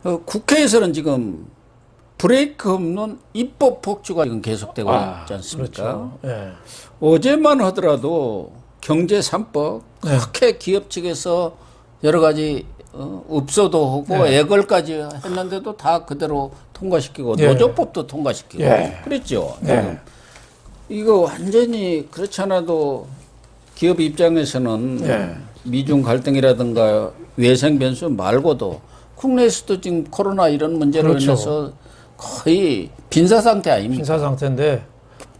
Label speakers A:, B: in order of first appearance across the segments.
A: 국회에서는 지금 브레이크 없는 입법 폭주가 지금 계속되고 있지 않습니까?
B: 그렇죠. 예.
A: 어제만 하더라도 경제 3법 그렇게 기업 측에서 여러 가지 읍소도 하고 애걸까지 했는데도 다 그대로 통과시키고 노조법도 통과시키고 그랬죠. 이거 완전히 그렇지 않아도 기업 입장에서는 미중 갈등이라든가 외생 변수 말고도 국내에서도 지금 코로나 이런 문제로 인해서 거의 빈사 상태 아닙니까?
B: 빈사 상태인데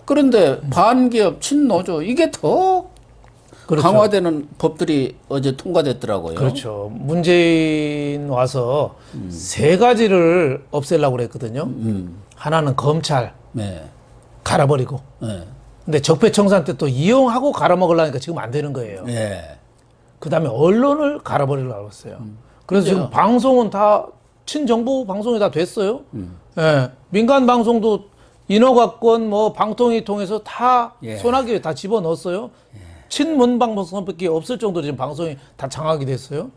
A: 그런데 반기업 친노조 이게 더 강화되는 법들이 어제 통과됐더라고요.
B: 그렇죠. 문재인 와서 세 가지를 없애려고 그랬거든요. 하나는 검찰 갈아버리고. 근데 적폐청산 때 또 이용하고 갈아먹으려니까 지금 안 되는 거예요. 그 다음에 언론을 갈아버리려고 했어요. 그래서 지금 방송은 다 친정부 방송이 다 됐어요. 민간 방송도 인허가권 뭐 방통위 통해서 다 소나기에 다 집어넣었어요. 친문 방송밖에 없을 정도로 지금 방송이 다 장악이 됐어요.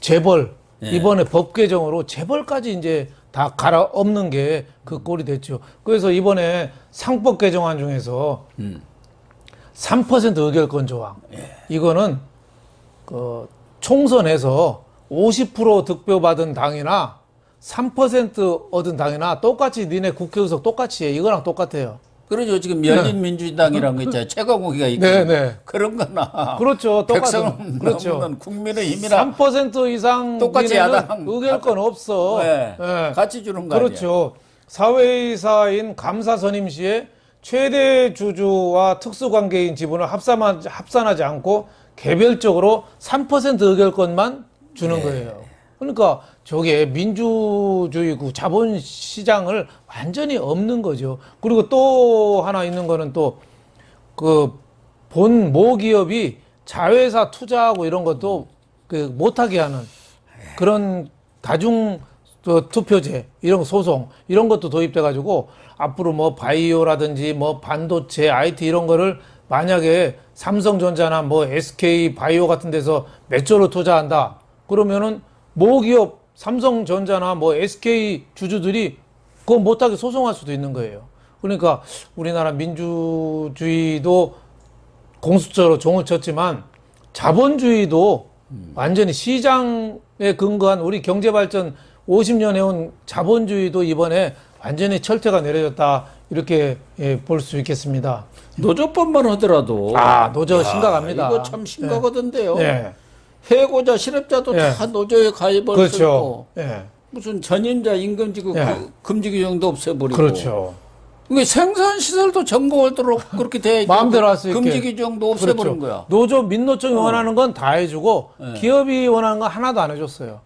B: 재벌 이번에 법 개정으로 재벌까지 이제 다 갈아엎는 게 그 꼴이 됐죠. 그래서 이번에 상법 개정안 중에서 3% 의결권 조항 이거는 그 총선에서 50% 득표 받은 당이나 3% 얻은 당이나 똑같이 니네 국회의석 똑같이 해. 이거랑 똑같아요.
A: 그러죠. 지금 열린민주당이라는 거 있잖아요. 최강욱이가 있고 그런 거나
B: 그렇죠.
A: 백성은
B: 그렇죠.
A: 국민의힘이랑
B: 3% 이상
A: 똑같이 야당
B: 의결권 없어.
A: 같이 주는 거
B: 그렇죠. 사회이사인 감사 선임 시에 최대 주주와 특수관계인 지분을 합산하지 않고 개별적으로 3% 의결권만 주는 거예요. 그러니까 저게 민주주의고 자본시장을 완전히 없는 거죠. 그리고 또 하나 있는 거는 또 그 본 모기업이 자회사 투자하고 이런 것도 그 못하게 하는 그런 다중 투표제 이런 거 소송 이런 것도 도입돼 가지고 앞으로 뭐 바이오라든지 뭐 반도체 IT 이런 거를 만약에 삼성전자나 뭐 SK 바이오 같은 데서 몇 조를 투자한다 그러면은 모기업 삼성전자나 뭐 SK 주주들이 그거 못하게 소송할 수도 있는 거예요. 그러니까 우리나라 민주주의도 공수처로 종을 쳤지만 자본주의도 완전히 시장에 근거한 우리 경제발전 50년 해온 자본주의도 이번에 완전히 철퇴가 내려졌다 이렇게 볼 수 있겠습니다.
A: 노조법만 하더라도
B: 노조 심각합니다.
A: 이거 참 심각하던데요. 해고자 실업자도 다 노조에 가입을
B: 그렇죠.
A: 했고 무슨 전임자 임금지구 금지 규정도 없애버리고
B: 그렇죠.
A: 이게 생산 시설도 점거하도록 그렇게 돼
B: 마음대로 할 수 있게
A: 금지 규정도 없애버린 거야.
B: 노조 민노총이 원하는 건 다 해주고 기업이 원하는 건 하나도 안 해줬어요.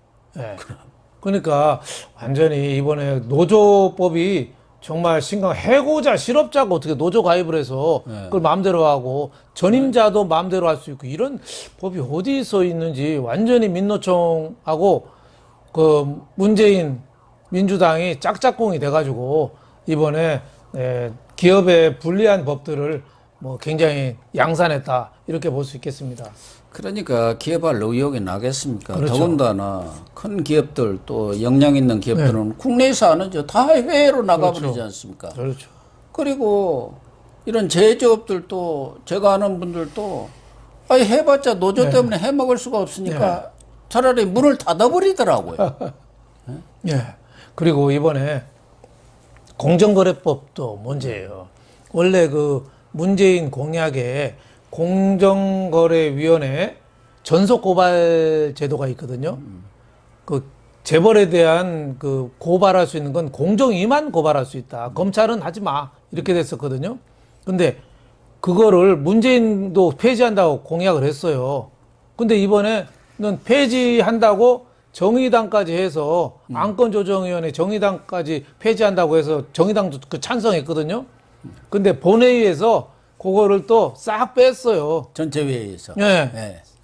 B: 그러니까 완전히 이번에 노조법이 정말 해고자 실업자가 어떻게 노조 가입을 해서 그걸 마음대로 하고 전임자도 마음대로 할 수 있고 이런 법이 어디서 있는지 완전히 민노총하고 그 문재인 민주당이 짝짝꿍이 돼가지고 이번에 기업에 불리한 법들을 뭐 굉장히 양산했다 이렇게 볼 수 있겠습니다.
A: 그러니까 기업할 의욕이 나겠습니까? 더군다나 큰 기업들 또 역량 있는 기업들은 국내에서 안 하죠. 다 해외로 나가버리지 않습니까?
B: 그렇죠.
A: 그리고 이런 제조업들도 제가 아는 분들도 해봤자 노조 때문에 해먹을 수가 없으니까 차라리 문을 닫아버리더라고요.
B: 그리고 이번에 공정거래법도 문제예요. 원래 그 문재인 공약에 공정거래위원회 전속고발 제도가 있거든요. 그 재벌에 대한 그 고발할 수 있는 건 공정위만 고발할 수 있다. 검찰은 하지 마. 이렇게 됐었거든요. 근데 그거를 문재인도 폐지한다고 공약을 했어요. 근데 이번에는 폐지한다고 정의당까지 해서 안건조정위원회 정의당까지 폐지한다고 해서 정의당도 그 찬성했거든요. 근데 본회의에서 그거를 또 싹 뺐어요.
A: 전체 회의에서.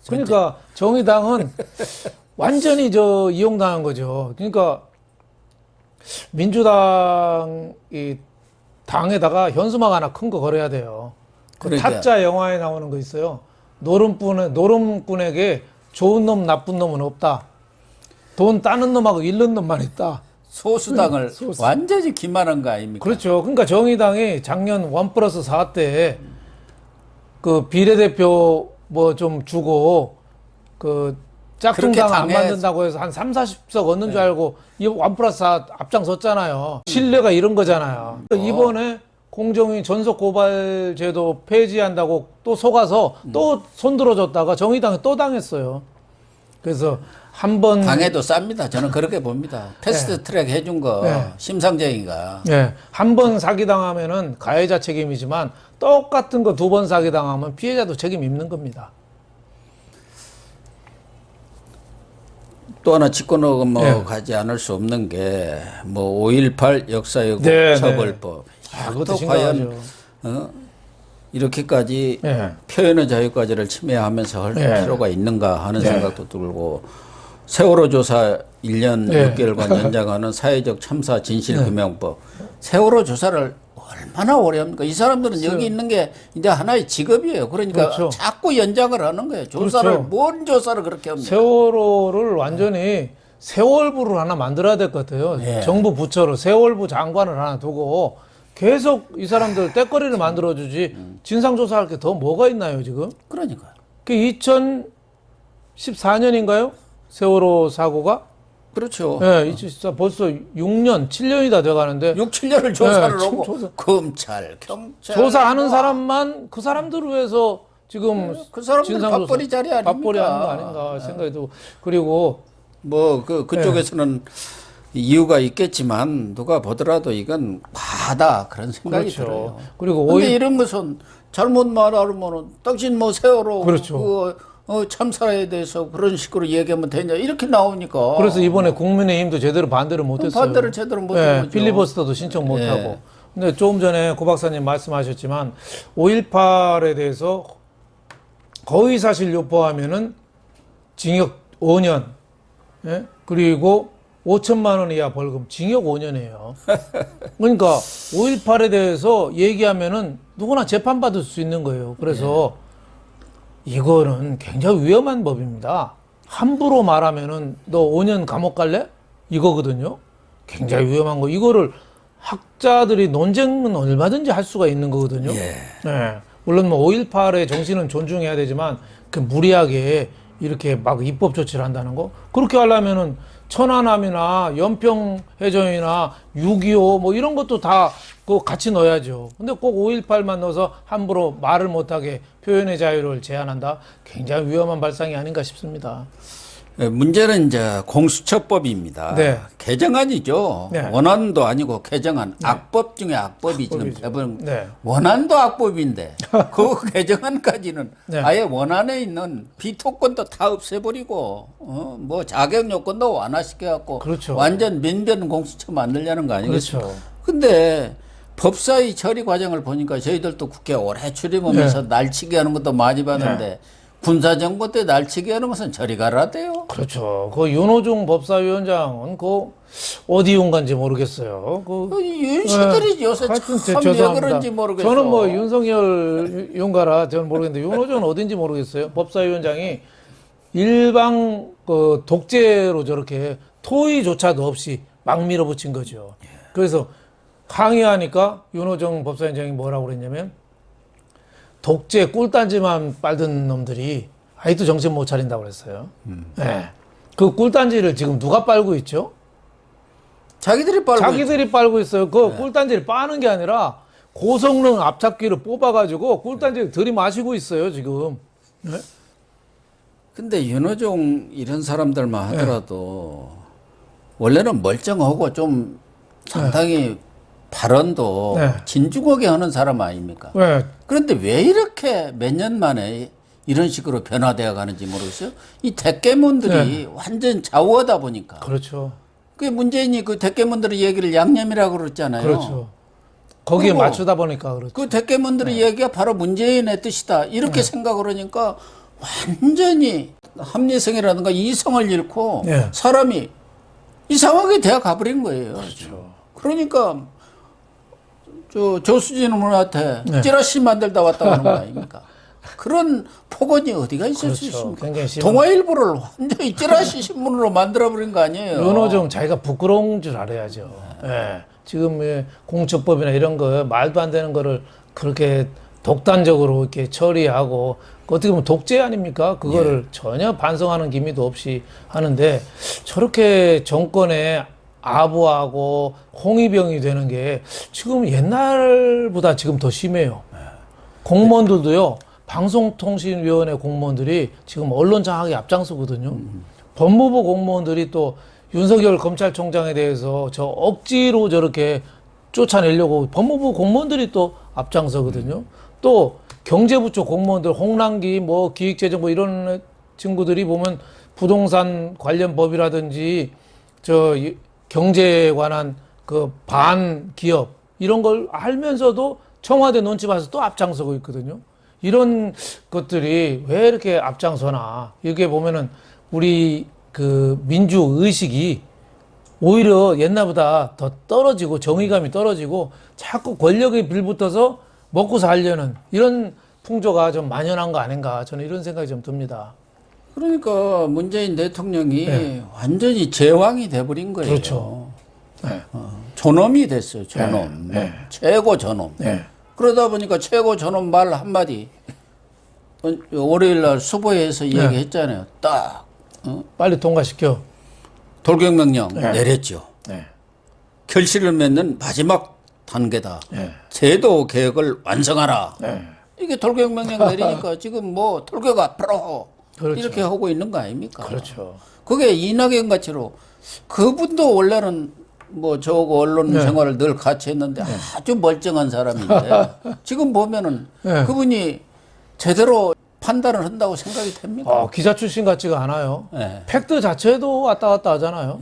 B: 그러니까 정의당은 완전히 이용당한 거죠. 그러니까 민주당이 당에다가 현수막 하나 큰 거 걸어야 돼요.
A: 그러니까.
B: 타짜 영화에 나오는 거 있어요. 노름꾼에게 좋은 놈 나쁜 놈은 없다. 돈 따는 놈하고 잃는 놈만 있다.
A: 소수당을 완전히 기만한 거 아닙니까?
B: 그렇죠. 그러니까 정의당이 작년 1+4 때 그 비례대표 뭐 좀 주고 그 짝퉁당 안 만든다고 해서 한 3, 40석 얻는 줄 알고 이 1+4 앞장섰잖아요. 신뢰가 이런 거잖아요. 이번에 공정위 전속 고발 제도 폐지한다고 또 속아서 또 손들어줬다가 정의당이 또 당했어요. 그래서 한번
A: 당해도 쌉니다. 저는 그렇게 봅니다. 패스트 트랙 해준 거 심상정이가.
B: 네. 한 번 사기당하면은 가해자 책임이지만 똑같은 거 2번 사기당하면 피해자도 책임 있는 겁니다.
A: 또 하나 짚고 넘어가지 않을 수 없는 게 뭐 5.18 역사회고 처벌법.
B: 그것도
A: 또 과연
B: 심각하죠.
A: 이렇게까지 표현의 자유까지를 침해하면서 할 필요가 있는가 하는 생각도 들고 세월호 조사 1년 6개월간 연장하는 사회적 참사 진실규명법. 세월호 조사를 얼마나 오래 합니까? 이 사람들은 여기 있는 게 이제 하나의 직업이에요. 그러니까
B: 그렇죠.
A: 자꾸 연장을 하는 거예요. 조사를
B: 그렇죠.
A: 뭔 조사를 그렇게 합니까?
B: 세월호를 완전히 세월부를 하나 만들어야 될 것 같아요. 정부 부처를 세월부 장관을 하나 두고 계속 이 사람들 떼거리를 만들어주지 진상조사할 게 더 뭐가 있나요 지금?
A: 그러니까요.
B: 그 2014년인가요? 세월호 사고가?
A: 그렇죠.
B: 네, 2014 벌써 6년, 7년이 다 돼가는데
A: 6, 7년을 조사를
B: 네,
A: 하고 검찰, 경찰
B: 조사하는 사람만 그 사람들을 위해서 지금
A: 그 사람들 밥벌이 자리 아닙니까?
B: 밥벌이 하는 거 아닌가 생각이 들고 그리고
A: 뭐 그쪽에서는 이유가 있겠지만 누가 보더라도 이건 과하다 그런 생각이
B: 그렇죠.
A: 들어요.
B: 그리고
A: 근데 이런 것은 잘못 말하면은 당신 뭐 세월호
B: 그렇죠.
A: 참사에 대해서 그런 식으로 얘기하면 되냐 이렇게 나오니까.
B: 그래서 이번에 국민의힘도 제대로 반대를 못했어요.
A: 반대를 제대로 못하고
B: 필리버스터도 신청 못하고. 근데 조금 전에 고 박사님 말씀하셨지만 5.18에 대해서 거의사실 유포하면은 징역 5년, 그리고 5천만 원 이하 벌금, 징역 5년이에요. 그러니까 5.18에 대해서 얘기하면은 누구나 재판받을 수 있는 거예요. 그래서 이거는 굉장히 위험한 법입니다. 함부로 말하면은 너 5년 감옥 갈래? 이거거든요. 굉장히 위험한 거. 이거를 학자들이 논쟁은 얼마든지 할 수가 있는 거거든요. 물론 뭐 5.18의 정신은 존중해야 되지만 그 무리하게 이렇게 막 입법 조치를 한다는 거. 그렇게 하려면은 천안함이나 연평해전이나 6.25 뭐 이런 것도 다 그 같이 넣어야죠. 근데 꼭 5.18만 넣어서 함부로 말을 못하게 표현의 자유를 제한한다. 굉장히 위험한 발상이 아닌가 싶습니다.
A: 문제는 이제 공수처법입니다. 개정안이죠. 원안도 아니고 개정안. 악법 중에 악법이 지금 대부분 원안도 악법인데 그 개정안까지는 아예 원안에 있는 비토권도 다 없애버리고 뭐 자격 요건도 완화시켜갖고 완전 민변 공수처 만들려는 거 아니겠습니까? 근데 법사위 처리 과정을 보니까 저희들도 국회 오래 출입하면서 날치기 하는 것도 많이 봤는데 군사정부 때 날치기 하는 것은 저리 가라대요.
B: 그렇죠. 그 윤호중 법사위원장은 그 어디 윤가인지 모르겠어요.
A: 윤씨들이 요새 참왜 그런지 모르겠어요.
B: 저는 뭐 윤석열 윤가라 저는 모르겠는데 윤호중은 어딘지 모르겠어요. 법사위원장이 일방 그 독재로 저렇게 토의조차도 없이 막 밀어붙인 거죠. 그래서 항의하니까 윤호중 법사위원장이 뭐라고 그랬냐면 독재 꿀단지만 빨던 놈들이 아직도 정신 못 차린다고 그랬어요. 그 꿀단지를 지금 누가 빨고 있죠?
A: 자기들이
B: 빨고 있어요. 그 꿀단지를 빠는 게 아니라 고성능 앞잡기를 뽑아가지고 꿀단지를 들이마시고 있어요, 지금.
A: 근데 윤호중 이런 사람들만 하더라도 원래는 멀쩡하고 좀 상당히 발언도 진중하게 하는 사람 아닙니까? 그런데 왜 이렇게 몇 년 만에 이런 식으로 변화되어 가는지 모르겠어요. 이 대깨문들이 완전 좌우하다 보니까.
B: 그렇죠.
A: 그 문재인이 그 대깨문들의 얘기를 양념이라고 그랬잖아요.
B: 그렇죠. 거기에 맞추다 보니까 그렇죠.
A: 그 대깨문들의 얘기가 바로 문재인의 뜻이다. 이렇게 생각을 하니까 완전히 합리성이라든가 이성을 잃고 사람이 이상하게 되어 가버린 거예요.
B: 그렇죠.
A: 그러니까 조수진 의원한테 찌라시 만들다 왔다고 하는 거 아닙니까? 그런 폭언이 어디가 있을
B: 그렇죠.
A: 수 있습니까?
B: 굉장히 심한.
A: 동아일보를 완전히 찌라시 신문으로 만들어버린 거 아니에요?
B: 어느 좀 자기가 부끄러운 줄 알아야죠. 예. 지금 공처법이나 이런 거 말도 안 되는 거를 그렇게 독단적으로 이렇게 처리하고 어떻게 보면 독재 아닙니까? 그거를 전혀 반성하는 기미도 없이 하는데 저렇게 정권에 아부하고 홍위병이 되는 게 지금 옛날보다 지금 더 심해요. 공무원들도요. 방송통신위원회 공무원들이 지금 언론 장악에 앞장서거든요. 법무부 공무원들이 또 윤석열 검찰총장에 대해서 저 억지로 저렇게 쫓아내려고 법무부 공무원들이 또 앞장서거든요. 또 경제부 쪽 공무원들 홍남기 뭐 기획재정부 이런 친구들이 보면 부동산 관련 법이라든지 저 경제에 관한 그 반기업 이런 걸 알면서도 청와대 눈치 봐서 또 앞장서고 있거든요. 이런 것들이 왜 이렇게 앞장서나. 이게 보면은 우리 그 민주 의식이 오히려 옛날보다 더 떨어지고 정의감이 떨어지고 자꾸 권력에 빌붙어서 먹고 살려는 이런 풍조가 좀 만연한 거 아닌가. 저는 이런 생각이 좀 듭니다.
A: 그러니까 문재인 대통령이 완전히 제왕이 돼버린 거예요.
B: 그렇죠.
A: 존엄이 됐어요. 존엄. 최고 존엄. 그러다 보니까 최고 존엄 말 한마디 월요일 날 수보에서 얘기했잖아요. 딱
B: 빨리 통과시켜.
A: 돌격명령 내렸죠. 결실을 맺는 마지막 단계다. 제도 개혁을 완성하라. 이게 돌격명령 내리니까 지금 뭐 돌격 앞으로
B: 그렇죠.
A: 이렇게 하고 있는 거 아닙니까?
B: 그렇죠.
A: 그게 이낙연 같이로 그분도 원래는 뭐 저거 언론 생활을 늘 같이 했는데 아주 멀쩡한 사람인데 지금 보면은 그분이 제대로 판단을 한다고 생각이 됩니까?
B: 기자 출신 같지가 않아요. 팩트 자체도 왔다 갔다 하잖아요.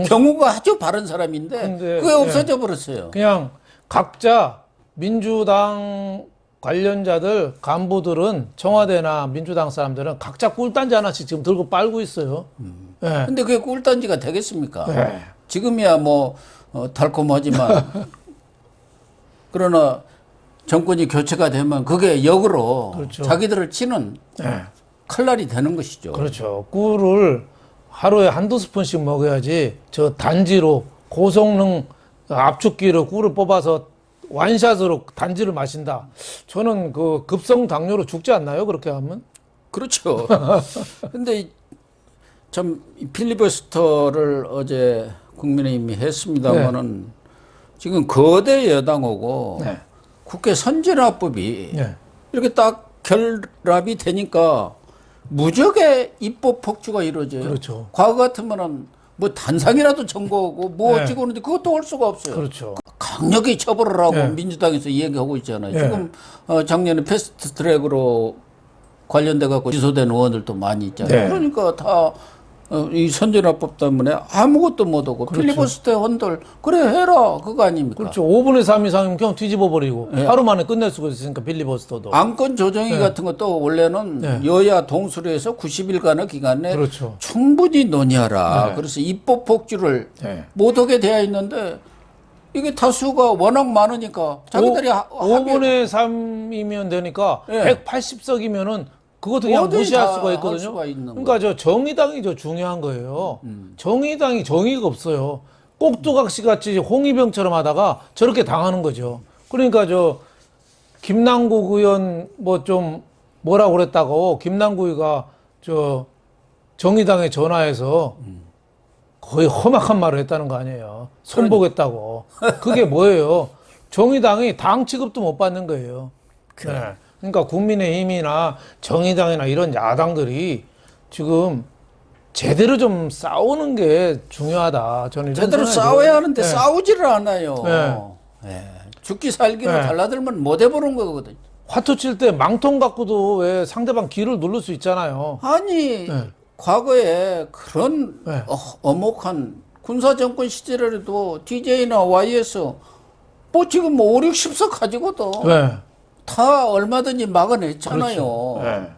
A: 경우가 아주 바른 사람인데
B: 근데,
A: 그게 없어져 버렸어요.
B: 그냥 각자 민주당 관련자들 간부들은 청와대나 민주당 사람들은 각자 꿀단지 하나씩 지금 들고 빨고 있어요.
A: 근데 그게 꿀단지가 되겠습니까? 지금이야 뭐 달콤하지만 그러나 정권이 교체가 되면 그게 역으로
B: 그렇죠.
A: 자기들을 치는 칼날이 되는 것이죠.
B: 그렇죠. 꿀을 하루에 한두 스푼씩 먹어야지 저 단지로 고성능 압축기로 꿀을 뽑아서 완샷으로 단지를 마신다. 저는 그 급성 당뇨로 죽지 않나요? 그렇게 하면?
A: 그렇죠. 근데 참 필리버스터를 어제 국민의힘이 했습니다만은 지금 거대 여당하고 국회 선진화법이 이렇게 딱 결합이 되니까 무적의 입법 폭주가 이루어져요.
B: 그렇죠.
A: 과거 같으면은 뭐 단상이라도 청구하고 뭐 어찌고 하는데 그것도 할 수가 없어요.
B: 그렇죠.
A: 강력히 처벌을 하고 민주당에서 얘기하고 있잖아요. 지금 작년에 패스트 트랙으로 관련돼 갖고 기소된 의원들도 많이 있잖아요. 그러니까 다 이 선진화법 때문에 아무것도 못하고 필리버스터 헌들 그래 해라 그거 아닙니까?
B: 그렇죠. 5분의 3 이상이면 그냥 뒤집어 버리고 하루 만에 끝낼 수가 있으니까 필리버스터도.
A: 안건 조정위 같은 것도 원래는 여야 동수로해서 90일간의 기간에
B: 그렇죠.
A: 충분히 논의하라. 그래서 입법 폭주를 못하게 되어 있는데 이게 다수가 워낙 많으니까 자기들이
B: 5분의 3이면 되니까 180석이면은 그것도 그냥 무시할 수가 있거든요. 그러니까 저 정의당이 저 중요한 거예요. 정의당이 정의가 없어요. 꼭두각시 같이 홍위병처럼 하다가 저렇게 당하는 거죠. 그러니까 저 김남국 의원 뭐 좀 뭐라고 그랬다고 김남국 의가 저 정의당에 전화해서 거의 험악한 말을 했다는 거 아니에요. 손보겠다고. 그게 뭐예요? 정의당이 당 취급도 못 받는 거예요. 그러니까 국민의힘이나 정의당이나 이런 야당들이 지금 제대로 좀 싸우는 게 중요하다. 저는
A: 제대로 싸워야 하는데 싸우지를 않아요. 죽기 살기로 달라들면 못 해보는 거거든요.
B: 화투 칠 때 망통 갖고도 왜 상대방 기를 누를 수 있잖아요.
A: 아니 과거에 그런 엄혹한 군사정권 시절에도 DJ나 YS 뭐 지금 뭐 5, 60석 가지고도 다 얼마든지 막아냈잖아요.
B: 그렇죠.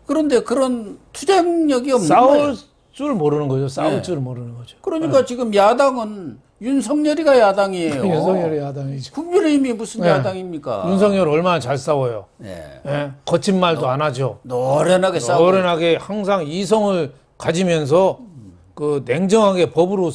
A: 그런데 그런 투쟁력이 없는
B: 싸울
A: 거예요.
B: 줄 모르는 거죠. 싸울 줄 모르는 거죠.
A: 그러니까 지금 야당은 윤석열이가 야당이에요.
B: 윤석열이 야당이죠.
A: 국민의힘이 무슨
B: 네.
A: 야당입니까?
B: 윤석열 얼마나 잘 싸워요.
A: 네.
B: 예? 거친 말도 안 하죠.
A: 노련하게 싸우고.
B: 노련하게 항상 이성을 가지면서 그 냉정하게 법으로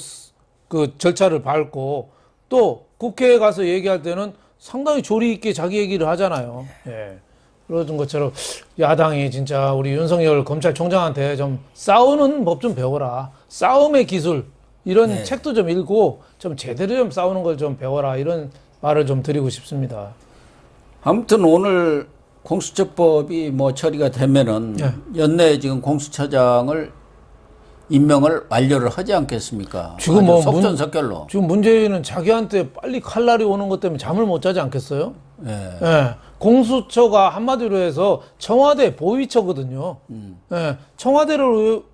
B: 그 절차를 밟고 또 국회에 가서 얘기할 때는 상당히 조리 있게 자기 얘기를 하잖아요. 예. 그런 것처럼 야당이 진짜 우리 윤석열 검찰총장한테 좀 싸우는 법 좀 배워라. 싸움의 기술 이런
A: 네.
B: 책도 좀 읽고 좀 제대로 좀 싸우는 걸 좀 배워라. 이런 말을 좀 드리고 싶습니다.
A: 아무튼 오늘 공수처법이 뭐 처리가 되면은
B: 네.
A: 연내에 지금 공수처장을 임명을 완료를 하지 않겠습니까?
B: 지금 뭐
A: 속전속결로.
B: 지금 문재인은 자기한테 빨리 칼날이 오는 것 때문에 잠을 못 자지 않겠어요?
A: 예.
B: 예. 공수처가 한마디로 해서 청와대 보위처거든요. 예. 청와대로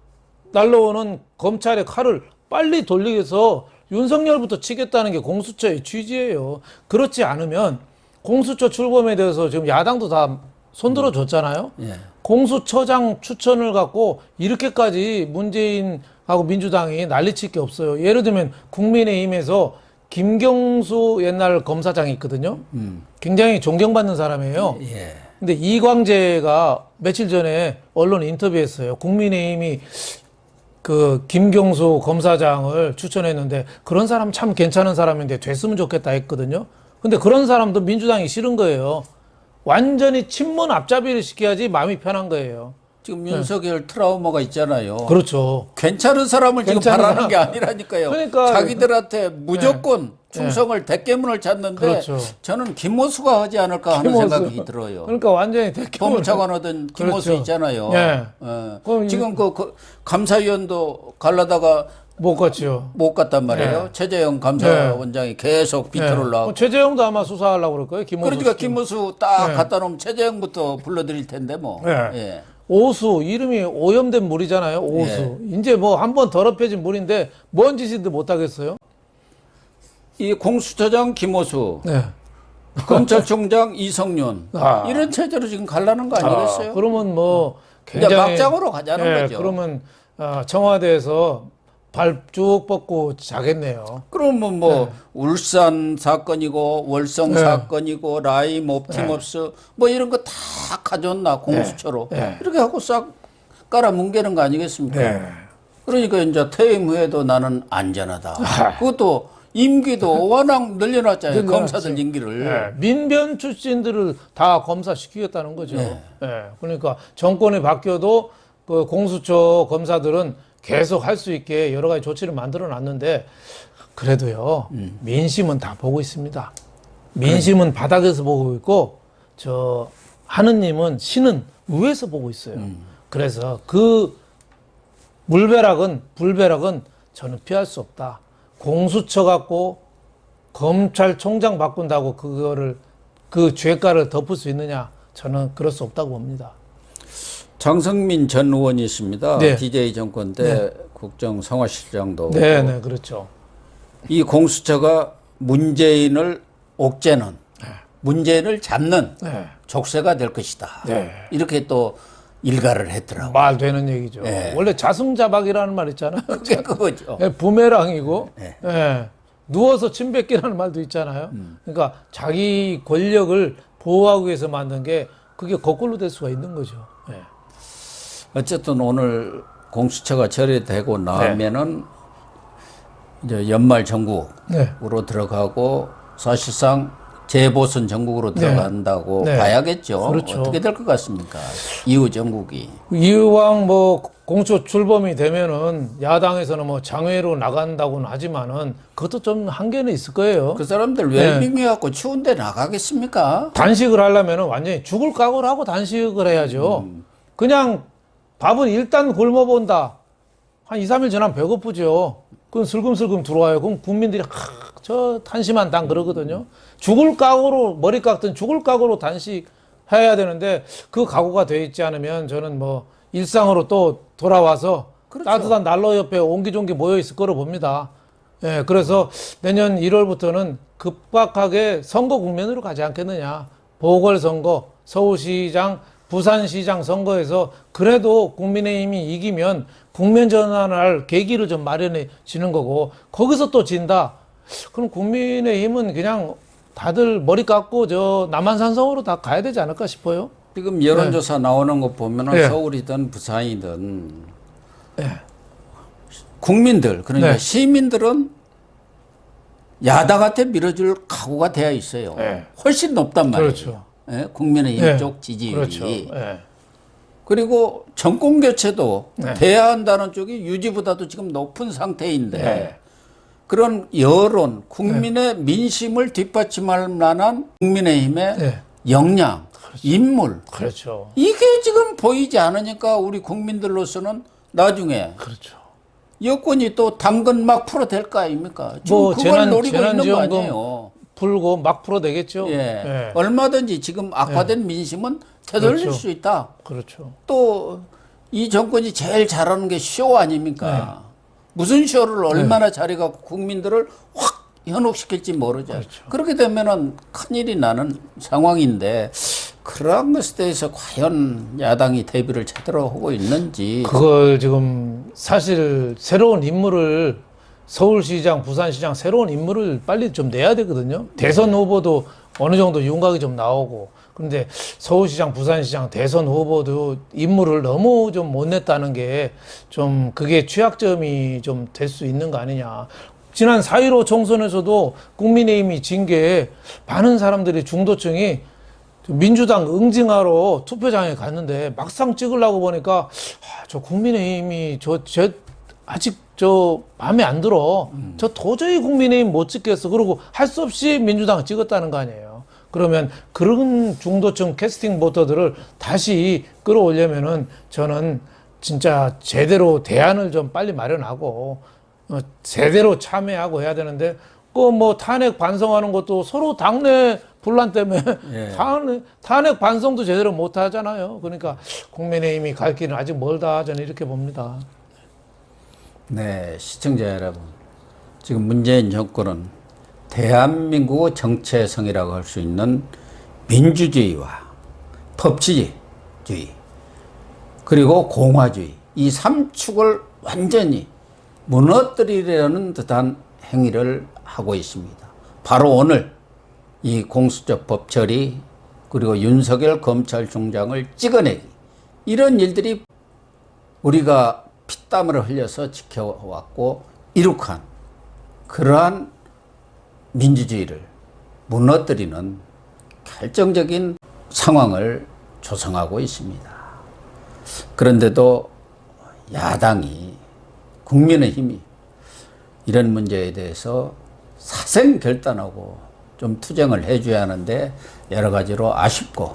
B: 날라오는 검찰의 칼을 빨리 돌리기 위해서 윤석열부터 치겠다는 게 공수처의 취지예요. 그렇지 않으면 공수처 출범에 대해서 지금 야당도 다 손들어 줬잖아요.
A: 예.
B: 공수처장 추천을 갖고 이렇게까지 문재인하고 민주당이 난리칠 게 없어요. 예를 들면 국민의힘에서 김경수 옛날 검사장이 있거든요. 굉장히 존경받는 사람이에요.
A: 예.
B: 근데 이광재가 며칠 전에 언론 인터뷰했어요. 국민의힘이 그 김경수 검사장을 추천했는데 그런 사람 참 괜찮은 사람인데 됐으면 좋겠다 했거든요. 근데 그런 사람도 민주당이 싫은 거예요. 완전히 친문 앞잡이를 시켜야지 마음이 편한 거예요.
A: 지금 윤석열 트라우마가 있잖아요.
B: 그렇죠.
A: 괜찮은 사람을 지금
B: 괜찮은
A: 바라는
B: 사람.
A: 게 아니라니까요.
B: 그러니까
A: 자기들한테 무조건 충성을 대깨문을 찾는데
B: 그렇죠.
A: 저는 김모수가 하지 않을까 하는
B: 김모수.
A: 생각이 들어요.
B: 그러니까 완전히 대규모
A: 법무차관 하던 김모수
B: 그렇죠.
A: 있잖아요.
B: 예.
A: 예.
B: 그럼
A: 지금 그 감사위원도 갈라다가
B: 못 갔죠.
A: 못 갔단 말이에요.
B: 예.
A: 최재형 감사원장이 계속 비틀을 나고.
B: 최재형도 아마 수사하려고 그럴 거예요. 김호수.
A: 그러니까 김모수 딱
B: 예.
A: 갖다 놓으면 최재형부터 불러드릴 텐데 뭐.
B: 예.
A: 예.
B: 오수 이름이 오염된 물이잖아요. 오수. 이제 뭐 한 번 더럽혀진 물인데 뭔 짓인데 못 하겠어요?
A: 이 공수처장 김호수,
B: 네.
A: 검찰총장 이성윤
B: 아.
A: 이런 체제로 지금 갈라는 거 아니겠어요?
B: 그러면 뭐
A: 이제
B: 굉장히
A: 막장으로 가자는
B: 예,
A: 거죠.
B: 그러면 청와대에서 발 쭉 뻗고 자겠네요.
A: 그러면 뭐 울산 사건이고 월성
B: 네.
A: 사건이고 라임 옵티머스 뭐 이런 거 다 가져온나 공수처로
B: 네.
A: 이렇게 하고 싹 깔아 뭉개는 거 아니겠습니까?
B: 네.
A: 그러니까 이제 퇴임 후에도 나는 안전하다. 그것도 임기도 워낙 늘려놨잖아요.
B: 늘려놨죠.
A: 검사들 임기를.
B: 네. 민변 출신들을 다 검사시키겠다는 거죠.
A: 네.
B: 그러니까 정권이 바뀌어도 그 공수처 검사들은 계속 할 수 있게 여러 가지 조치를 만들어 놨는데 그래도요 민심은 다 보고 있습니다. 민심은 바닥에서 보고 있고 저 하느님은 신은 위에서 보고 있어요. 그래서 그 불벼락은 저는 피할 수 없다. 공수처 갖고 검찰총장 바꾼다고 그거를 그 죄가를 덮을 수 있느냐? 저는 그럴 수 없다고 봅니다.
A: 장성민 전 의원이 있습니다.
B: 네.
A: DJ 정권 때 국정 성화실장도
B: 네, 그렇죠.
A: 이 공수처가 문재인을 옥죄는 문재인을 잡는
B: 네.
A: 족쇄가 될 것이다.
B: 네.
A: 이렇게 또 일가를 했더라고요.
B: 말 되는 얘기죠.
A: 네.
B: 원래 자승자박이라는 말 있잖아요.
A: 그게 그거죠.
B: 부메랑이고,
A: 네.
B: 예. 누워서 침 뱉기라는 말도 있잖아요. 그러니까 자기 권력을 보호하기 위해서 만든 게 그게 거꾸로 될 수가 있는 거죠. 예.
A: 어쨌든 오늘 공수처가 처리되고 나면은 이제 연말 전국으로 들어가고 사실상 재보선 전국으로 들어간다고 봐야겠죠.
B: 그렇죠.
A: 어떻게 될 것 같습니까? 이후 전국이.
B: 이왕 뭐 공수처 출범이 되면은 야당에서는 뭐 장외로 나간다고는 하지만은 그것도 좀 한계는 있을 거예요.
A: 그 사람들 웰빙해갖고 추운데 나가겠습니까?
B: 단식을 하려면은 완전히 죽을 각오를 하고 단식을 해야죠. 그냥 밥은 일단 굶어본다. 한 2, 3일 지나면 배고프죠. 그건 슬금슬금 들어와요. 그럼 국민들이 저 한심한 당 그러거든요. 죽을 각오로 머리 깎든 죽을 각오로 단식해야 되는데 그 각오가 돼 있지 않으면 저는 뭐 일상으로 또 돌아와서
A: 그렇죠.
B: 따뜻한 난로 옆에 옹기종기 모여 있을 거로 봅니다. 예, 그래서 내년 1월부터는 급박하게 선거 국면으로 가지 않겠느냐. 보궐선거, 서울시장, 부산시장 선거에서 그래도 국민의힘이 이기면 국면 전환을 할 계기를 좀 마련해 지는 거고 거기서 또 진다. 그럼 국민의힘은 그냥 다들 머리 깎고 저 남한산성으로 다 가야 되지 않을까 싶어요.
A: 지금 여론조사 나오는 거 보면은
B: 네.
A: 서울이든 부산이든 국민들 그러니까 시민들은 야당한테 밀어줄 각오가 되어 있어요. 훨씬 높단 말이에요.
B: 그렇죠.
A: 국민의힘 쪽 지지율이.
B: 그렇죠.
A: 그리고 정권 교체도 돼야 한다는 쪽이 유지보다도 지금 높은 상태인데 그런 여론, 국민의 민심을 뒷받침할 만한 국민의힘의 역량, 인물.
B: 그렇죠.
A: 이게 지금 보이지 않으니까 우리 국민들로서는 나중에 여권이 또 당근 막 풀어댈 거 아닙니까? 지금
B: 뭐
A: 그걸 노리고 있는 거 아니에요.
B: 풀고 막 풀어대겠죠.
A: 얼마든지 지금 악화된 민심은 되돌릴 수 있다.
B: 그렇죠.
A: 또 이 정권이 제일 잘하는 게 쇼 아닙니까? 무슨 쇼를 얼마나 잘해갖고 국민들을 확 현혹시킬지 모르죠. 그렇게 되면은 큰일이 나는 상황인데 그러한 것에 대해서 과연 야당이 대비를 제대로 하고 있는지.
B: 그걸 지금 사실 새로운 인물을 서울시장, 부산시장 새로운 인물을 빨리 좀 내야 되거든요. 대선 후보도 어느 정도 윤곽이 좀 나오고. 그런데 서울시장, 부산시장 대선 후보도 인물을 너무 좀 못 냈다는 게 좀 그게 취약점이 좀 될 수 있는 거 아니냐. 지난 4.15 총선에서도 국민의힘이 진 게 많은 사람들이 중도층이 민주당 응징하러 투표장에 갔는데 막상 찍으려고 보니까 저 국민의힘이 아직 마음에 안 들어. 저 도저히 국민의힘 못 찍겠어. 그러고 할 수 없이 민주당 찍었다는 거 아니에요. 그러면 그런 중도층 캐스팅 보터들을 다시 끌어올려면은 저는 진짜 제대로 대안을 좀 빨리 마련하고 제대로 참여하고 해야 되는데 그 뭐 탄핵 반성하는 것도 서로 당내 분란 때문에 탄핵 반성도 제대로 못 하잖아요. 그러니까 국민의힘이 갈 길은 아직 멀다 저는 이렇게 봅니다.
A: 네, 시청자 여러분. 지금 문재인 정권은 대한민국의 정체성이라고 할 수 있는 민주주의와 법치주의 그리고 공화주의 이 3축을 완전히 무너뜨리려는 듯한 행위를 하고 있습니다. 바로 오늘 이 공수처 법처리 그리고 윤석열 검찰총장을 찍어내기 이런 일들이 우리가 피땀을 흘려서 지켜왔고 이룩한 그러한 민주주의를 무너뜨리는 결정적인 상황을 조성하고 있습니다. 그런데도 야당이 국민의힘이 이런 문제에 대해서 사생결단하고 좀 투쟁을 해줘야 하는데 여러 가지로 아쉽고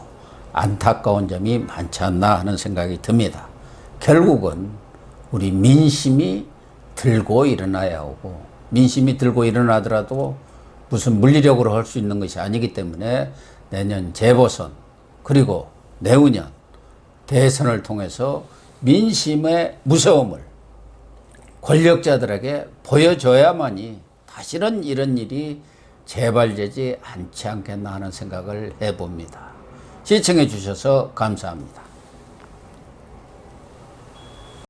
A: 안타까운 점이 많지 않나 하는 생각이 듭니다. 결국은 우리 민심이 들고 일어나야 하고 민심이 들고 일어나더라도 무슨 물리력으로 할 수 있는 것이 아니기 때문에 내년 재보선 그리고 내후년 대선을 통해서 민심의 무서움을 권력자들에게 보여줘야만이 다시는 이런 일이 재발되지 않지 않겠나 하는 생각을 해봅니다. 시청해 주셔서 감사합니다.